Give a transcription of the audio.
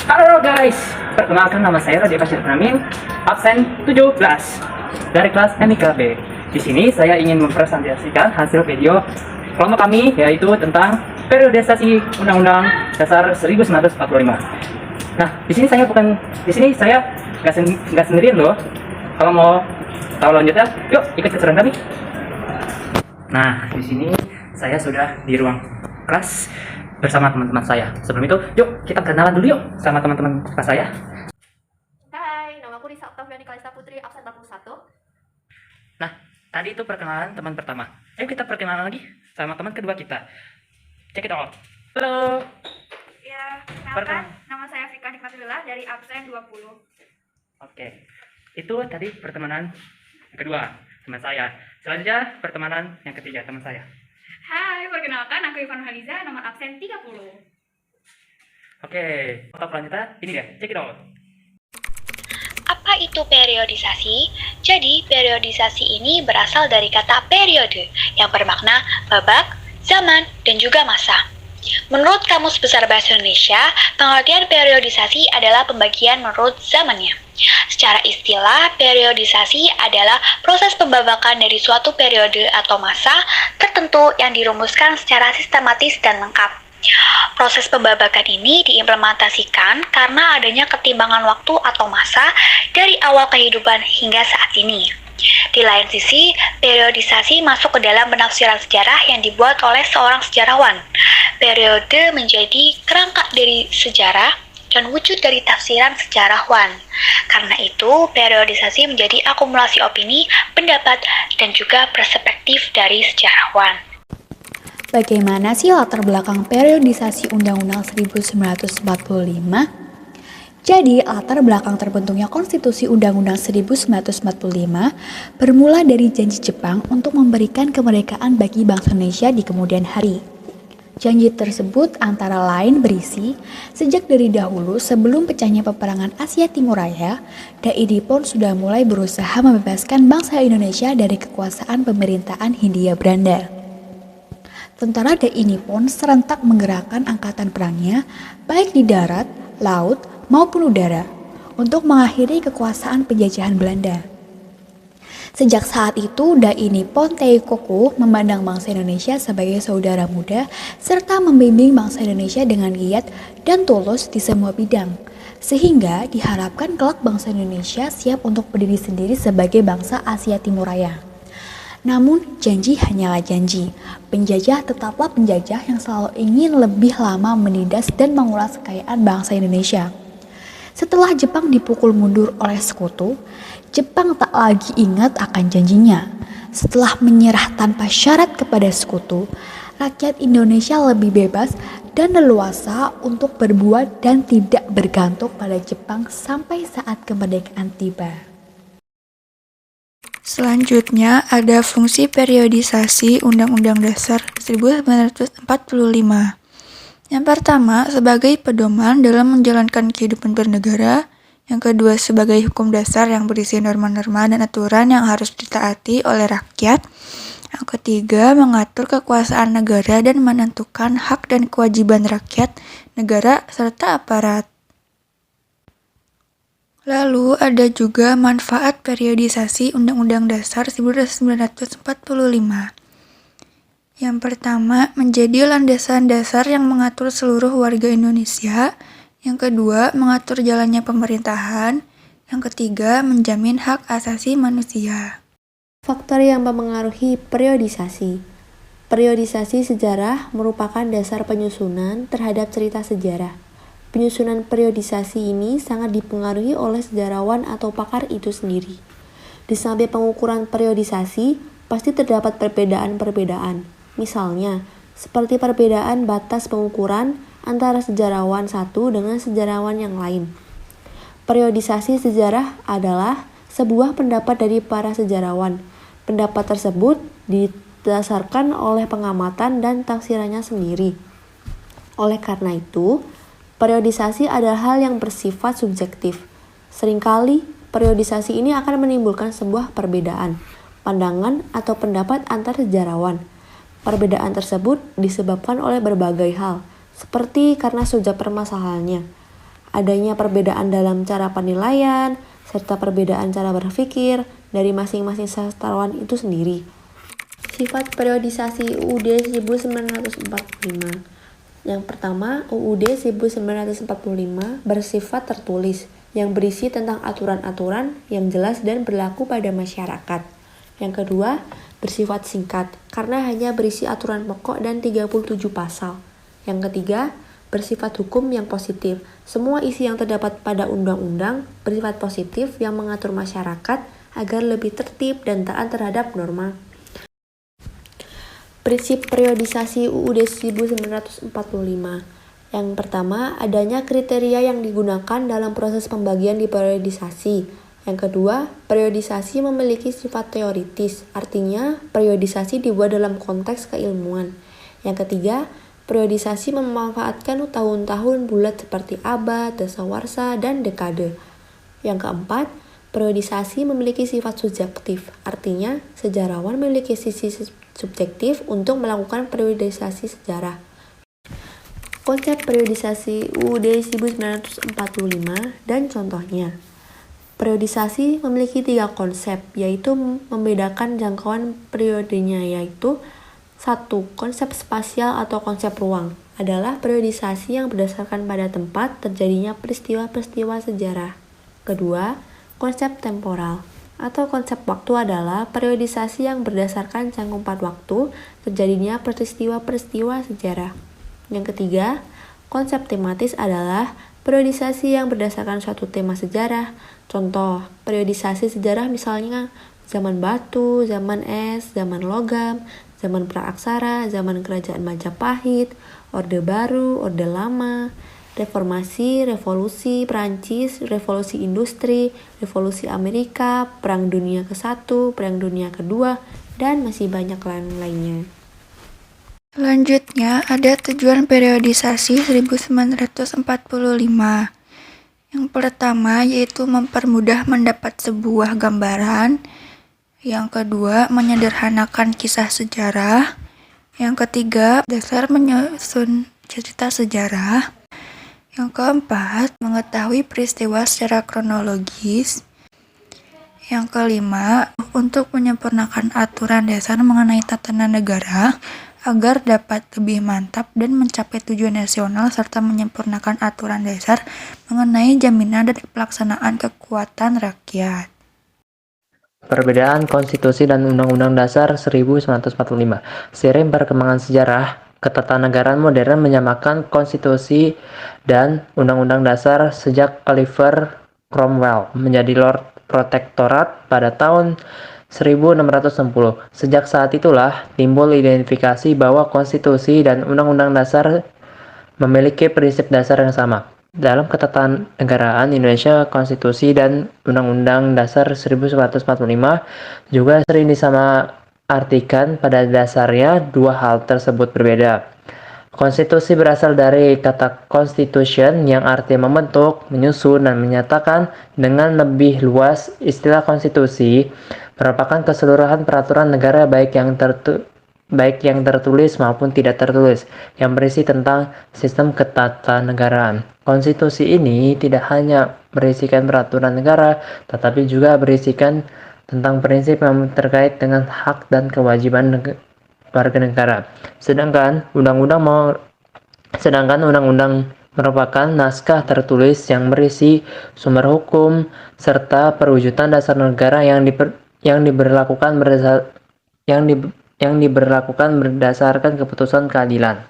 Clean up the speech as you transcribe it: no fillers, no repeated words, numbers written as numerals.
Halo guys, perkenalkan nama saya Radya Bashir Pramin, absen 17 dari kelas MIKB. Di sini saya ingin mempresentasikan hasil video kelompok kami, yaitu tentang periodisasi Undang-Undang Dasar 1945. Nah, di sini saya nggak sendirian loh. Kalau mau tahu lanjutnya, yuk ikut keseruan kami. Nah, di sini saya sudah di ruang kelas bersama teman-teman saya. Sebelum itu, yuk kita kenalan dulu yuk sama teman-teman kelas saya. Hai, nama aku Risa Oktaviani Kalista Putri, absen 41. Nah, tadi itu perkenalan teman pertama. Ayo kita perkenalan lagi sama teman kedua kita. Check it out. Halo. Ya, kenalkan, nama saya Fika Nikmatulillah dari absen 20. Oke, itu tadi pertemanan kedua teman saya. Selanjutnya pertemanan yang ketiga teman saya. Hai, perkenalkan aku Ivan Haliza, nomor absen 30. Oke, untuk selanjutnya ini dia. Check it out. Apa itu periodisasi? Jadi, periodisasi ini berasal dari kata periode yang bermakna babak, zaman, dan juga masa. Menurut Kamus Besar Bahasa Indonesia, pengertian periodisasi adalah pembagian menurut zamannya. Secara istilah, periodisasi adalah proses pembabakan dari suatu periode atau masa tertentu yang dirumuskan secara sistematis dan lengkap. Proses pembabakan ini diimplementasikan karena adanya ketimbangan waktu atau masa dari awal kehidupan hingga saat ini. Di lain sisi, periodisasi masuk ke dalam penafsiran sejarah yang dibuat oleh seorang sejarawan. Periode menjadi kerangka dari sejarah dan wujud dari tafsiran sejarawan. Karena itu, periodisasi menjadi akumulasi opini, pendapat, dan juga perspektif dari sejarawan. Bagaimana sih latar belakang periodisasi Undang-Undang 1945? Jadi, latar belakang terbentuknya Konstitusi Undang-Undang 1945 bermula dari janji Jepang untuk memberikan kemerdekaan bagi bangsa Indonesia di kemudian hari. Janji tersebut antara lain berisi, sejak dari dahulu sebelum pecahnya peperangan Asia Timur Raya, DAI Nippon sudah mulai berusaha membebaskan bangsa Indonesia dari kekuasaan pemerintahan Hindia Belanda. Tentara DAI Nippon serentak menggerakkan angkatan perangnya, baik di darat, laut, maupun udara, untuk mengakhiri kekuasaan penjajahan Belanda. Sejak saat itu, DAI Nippon Teikoku memandang bangsa Indonesia sebagai saudara muda, serta membimbing bangsa Indonesia dengan giat dan tulus di semua bidang, sehingga diharapkan kelak bangsa Indonesia siap untuk berdiri sendiri sebagai bangsa Asia Timur Raya. Namun, janji hanyalah janji. Penjajah tetaplah penjajah yang selalu ingin lebih lama menindas dan mengulas kekayaan bangsa Indonesia. Setelah Jepang dipukul mundur oleh sekutu, Jepang tak lagi ingat akan janjinya. Setelah menyerah tanpa syarat kepada sekutu, rakyat Indonesia lebih bebas dan leluasa untuk berbuat dan tidak bergantung pada Jepang sampai saat kemerdekaan tiba. Selanjutnya ada fungsi periodisasi Undang-Undang Dasar 1945. Yang pertama, sebagai pedoman dalam menjalankan kehidupan bernegara. Yang kedua, sebagai hukum dasar yang berisi norma-norma dan aturan yang harus ditaati oleh rakyat. Yang ketiga, mengatur kekuasaan negara dan menentukan hak dan kewajiban rakyat, negara, serta aparat. Lalu ada juga manfaat periodisasi Undang-Undang Dasar 1945. Yang pertama, menjadi landasan dasar yang mengatur seluruh warga Indonesia. Yang kedua, mengatur jalannya pemerintahan. Yang ketiga, menjamin hak asasi manusia. Faktor yang memengaruhi periodisasi. Periodisasi sejarah merupakan dasar penyusunan terhadap cerita sejarah. Penyusunan periodisasi ini sangat dipengaruhi oleh sejarawan atau pakar itu sendiri. Di samping pengukuran periodisasi, pasti terdapat perbedaan-perbedaan. Misalnya, seperti perbedaan batas pengukuran antara sejarawan satu dengan sejarawan yang lain. Periodisasi sejarah adalah sebuah pendapat dari para sejarawan. Pendapat tersebut didasarkan oleh pengamatan dan tafsirannya sendiri. Oleh karena itu, periodisasi adalah hal yang bersifat subjektif. Seringkali, periodisasi ini akan menimbulkan sebuah perbedaan, pandangan atau pendapat antar sejarawan. Perbedaan tersebut disebabkan oleh berbagai hal, seperti karena sejak permasalahannya, adanya perbedaan dalam cara penilaian, serta perbedaan cara berpikir dari masing-masing sastrawan itu sendiri. Sifat periodisasi UUD 1945. Yang pertama, UUD 1945 bersifat tertulis, yang berisi tentang aturan-aturan yang jelas dan berlaku pada masyarakat. Yang kedua, bersifat singkat, karena hanya berisi aturan pokok dan 37 pasal. Yang ketiga, bersifat hukum yang positif. Semua isi yang terdapat pada undang-undang bersifat positif yang mengatur masyarakat agar lebih tertib dan taat terhadap norma. Prinsip periodisasi UUD 1945. Yang pertama, adanya kriteria yang digunakan dalam proses pembagian di periodisasi. Yang kedua, periodisasi memiliki sifat teoritis, artinya periodisasi dibuat dalam konteks keilmuan. Yang ketiga, periodisasi memanfaatkan tahun-tahun bulat seperti abad, dasawarsa, dan dekade. Yang keempat, periodisasi memiliki sifat subjektif, artinya sejarawan memiliki sisi subjektif untuk melakukan periodisasi sejarah. Konsep periodisasi UUD 1945 dan contohnya. Periodisasi memiliki 3 konsep, yaitu membedakan jangkauan periodenya, yaitu 1. Konsep spasial atau konsep ruang adalah periodisasi yang berdasarkan pada tempat terjadinya peristiwa-peristiwa sejarah. Kedua, konsep temporal atau konsep waktu adalah periodisasi yang berdasarkan cangkupan waktu terjadinya peristiwa-peristiwa sejarah. Yang ketiga, konsep tematis adalah periodisasi yang berdasarkan suatu tema sejarah. Contoh, periodisasi sejarah misalnya zaman batu, zaman es, zaman logam, zaman praaksara, zaman kerajaan Majapahit, Orde Baru, Orde Lama, Reformasi, Revolusi Prancis, Revolusi Industri, Revolusi Amerika, Perang Dunia ke-1, Perang Dunia ke-2, dan masih banyak lainnya. Selanjutnya ada tujuan periodisasi 1945. Yang pertama yaitu mempermudah mendapat sebuah gambaran. Yang kedua, menyederhanakan kisah sejarah. Yang ketiga, dasar menyusun cerita sejarah. Yang keempat, mengetahui peristiwa secara kronologis. Yang kelima, untuk menyempurnakan aturan dasar mengenai tatanan negara agar dapat lebih mantap dan mencapai tujuan nasional serta menyempurnakan aturan dasar mengenai jaminan dan pelaksanaan kekuatan rakyat. Perbedaan Konstitusi dan Undang-Undang Dasar 1945. Seiring perkembangan sejarah, ketatanegaraan modern menyamakan konstitusi dan undang-undang dasar sejak Oliver Cromwell menjadi Lord Protectorate pada tahun 1660. Sejak saat itulah timbul identifikasi bahwa konstitusi dan undang-undang dasar memiliki prinsip dasar yang sama. Dalam ketatanegaraan Indonesia, konstitusi dan undang-undang dasar 1945 juga sering disamaartikan. Pada dasarnya dua hal tersebut berbeda. Konstitusi berasal dari kata constitution yang artinya membentuk, menyusun, dan menyatakan. Dengan lebih luas, istilah konstitusi merupakan keseluruhan peraturan negara baik yang tertulis maupun tidak tertulis yang berisi tentang sistem ketatanegaraan. Konstitusi ini tidak hanya berisikan peraturan negara, tetapi juga berisikan tentang prinsip yang terkait dengan hak dan kewajiban warga negara. Sedangkan undang-undang merupakan naskah tertulis yang berisi sumber hukum serta perwujudan dasar negara yang diberlakukan berdasarkan keputusan keadilan.